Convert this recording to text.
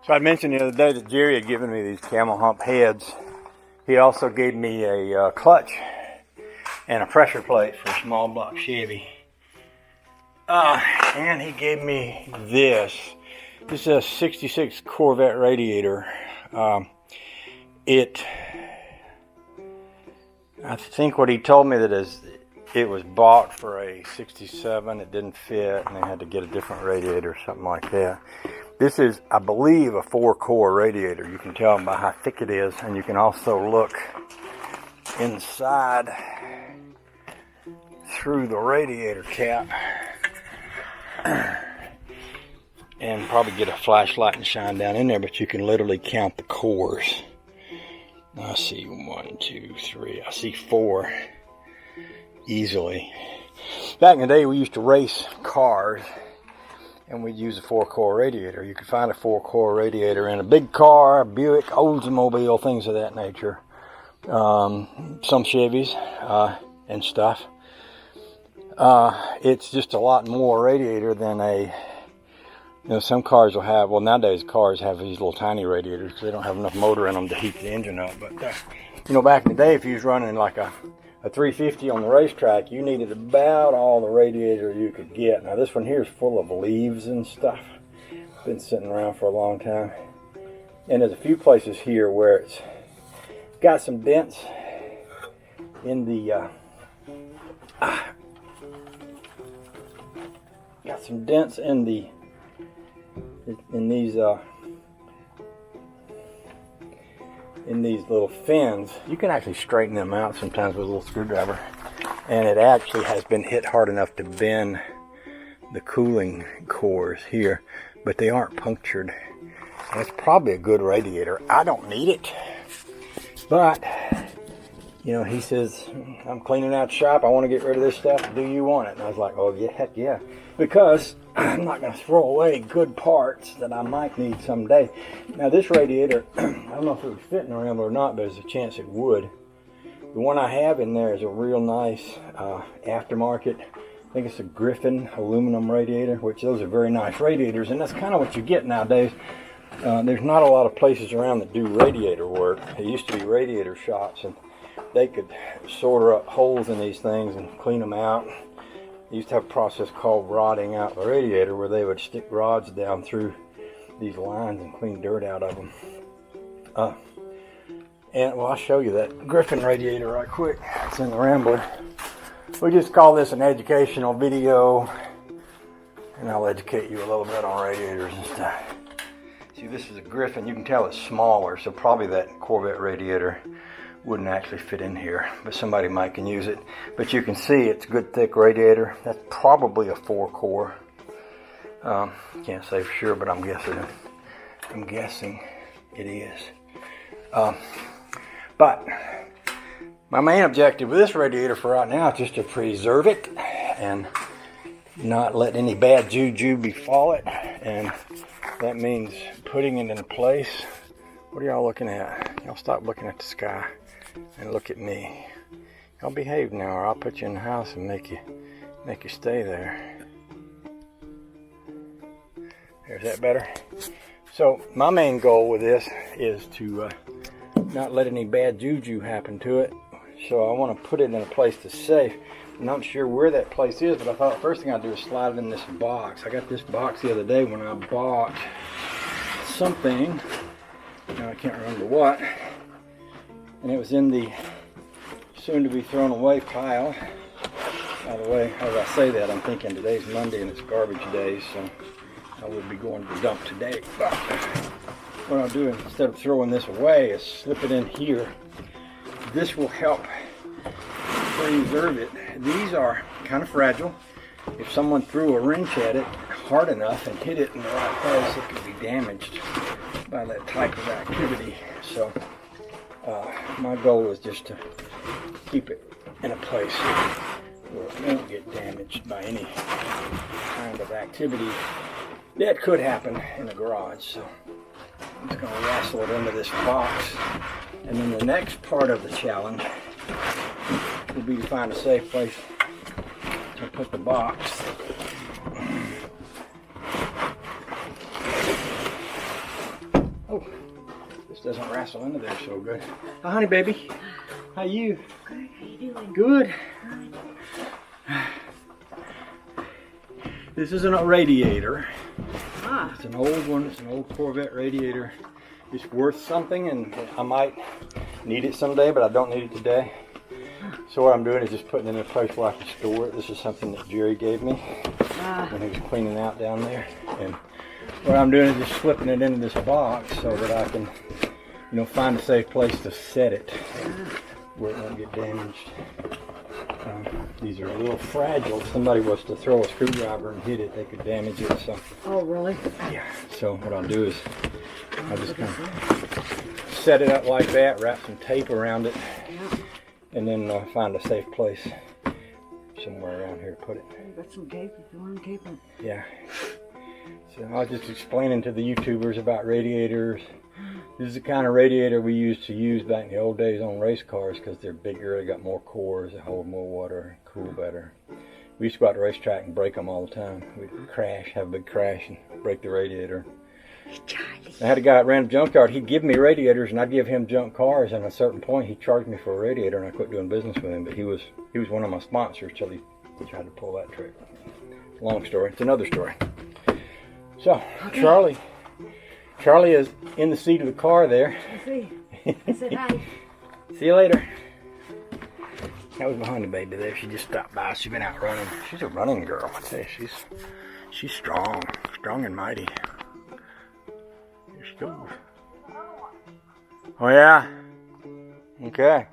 So I mentioned the other day that Jerry had given me these camel hump heads. He also gave me a clutch and a pressure plate for a small block Chevy. And he gave me this. This is a 66 Corvette radiator. I think what he told me that is it was bought for a 67. It didn't fit and they had to get a different radiator or something like that. This is, I believe, a 4-core radiator. You can tell by how thick it is, and you can also look inside through the radiator cap and probably get a flashlight and shine down in there, but you can literally count the cores. I see 1, 2, 3. I see 4 easily. Back in the day, we used to race cars, and we'd use a 4-core radiator. You could find a 4-core radiator in a big car, a Buick, Oldsmobile, things of that nature. Some Chevys and stuff. It's just a lot more radiator than some cars will have. Well, nowadays cars have these little tiny radiators because they don't have enough motor in them to heat the engine up. But back in the day, if you was running like a 350 on the racetrack, you needed about all the radiator you could get. Now this one here is full of leaves and stuff. Been sitting around for a long time. And there's a few places here where it's got some dents in the in these little fins. You can actually straighten them out sometimes with a little screwdriver, and it actually has been hit hard enough to bend the cooling cores here, but they aren't punctured. And it's probably a good radiator. I don't need it, but he says, I'm cleaning out the shop, I want to get rid of this stuff, do you want it? And I was like, oh yeah, heck yeah, because I'm not going to throw away good parts that I might need someday. Now this radiator, I don't know if it would fit in the Rambler or not, but there's a chance it would. The one I have in there is a real nice aftermarket, I think it's a Griffin aluminum radiator, which those are very nice radiators, and that's kind of what you get nowadays. There's not a lot of places around that do radiator work. It used to be radiator shops, and they could solder up holes in these things and clean them out. They used to have a process called rodding out the radiator, where they would stick rods down through these lines and clean dirt out of them. I'll show you that Griffin radiator right quick. It's in the Rambler. We just call this an educational video, and I'll educate you a little bit on radiators and stuff. See, this is a Griffin. You can tell it's smaller, so probably that Corvette radiator wouldn't actually fit in here, but somebody might can use it. But you can see it's a good thick radiator. That's probably a 4-core. Can't say for sure, but I'm guessing it is. But my main objective with this radiator for right now is just to preserve it and not let any bad juju befall it. And that means putting it in place. What are y'all looking at? Y'all stop looking at the sky and look at me. Y'all behave now, or I'll put you in the house and make you stay there. There's that better. So my main goal with this is to not let any bad juju happen to it. So I want to put it in a place that's safe. I'm not sure where that place is, but I thought the first thing I'd do is slide it in this box. I got this box the other day when I bought something. Now I can't remember what. And it was in the soon-to-be thrown-away pile. By the way, as I say that, I'm thinking today's Monday and it's garbage day, so I would be going to the dump today. But what I'll do, instead of throwing this away, is slip it in here. This will help preserve it. These are kind of fragile. If someone threw a wrench at it hard enough and hit it in the right place, it could be damaged by that type of activity. So my goal is just to keep it in a place where it won't get damaged by any kind of activity that could happen in the garage. So I'm just going to wrestle it into this box, and then the next part of the challenge will be to find a safe place to put the box. Oh, this doesn't wrestle into there so good. Hi, honey, baby. How you? Good. How you doing? Good. This isn't a radiator. Ah. It's an old one. It's an old Corvette radiator. It's worth something, and I might need it someday, but I don't need it today. So what I'm doing is just putting it in a place where I can store it. This is something that Jerry gave me when he was cleaning out down there. And what I'm doing is just slipping it into this box so that I can, find a safe place to set it where it won't get damaged. These are a little fragile. If somebody was to throw a screwdriver and hit it, they could damage it. So. Oh, really? Yeah. So what I'll do is I'll just kind of set it up like that, wrap some tape around it, and then find a safe place somewhere around here to put it. You got some tape if you want to tape it. Yeah. So I was just explaining to the YouTubers about radiators. This is the kind of radiator we used to use back in the old days on race cars because they're bigger, they got more cores, they hold more water, cool better. We used to go out to the racetrack and break them all the time. We'd crash, have a big crash and break the radiator. I had a guy that ran a junkyard. He'd give me radiators and I'd give him junk cars, and at a certain point he charged me for a radiator and I quit doing business with him. But he was one of my sponsors till he tried to pull that trick. Long story. It's another story. So, okay. Charlie is in the seat of the car there. I see. I said hi. See you later. That was my honey baby there. She just stopped by. She's been out running. She's a running girl. I tell you, she's strong. Strong and mighty. Here she goes. Oh yeah? Okay.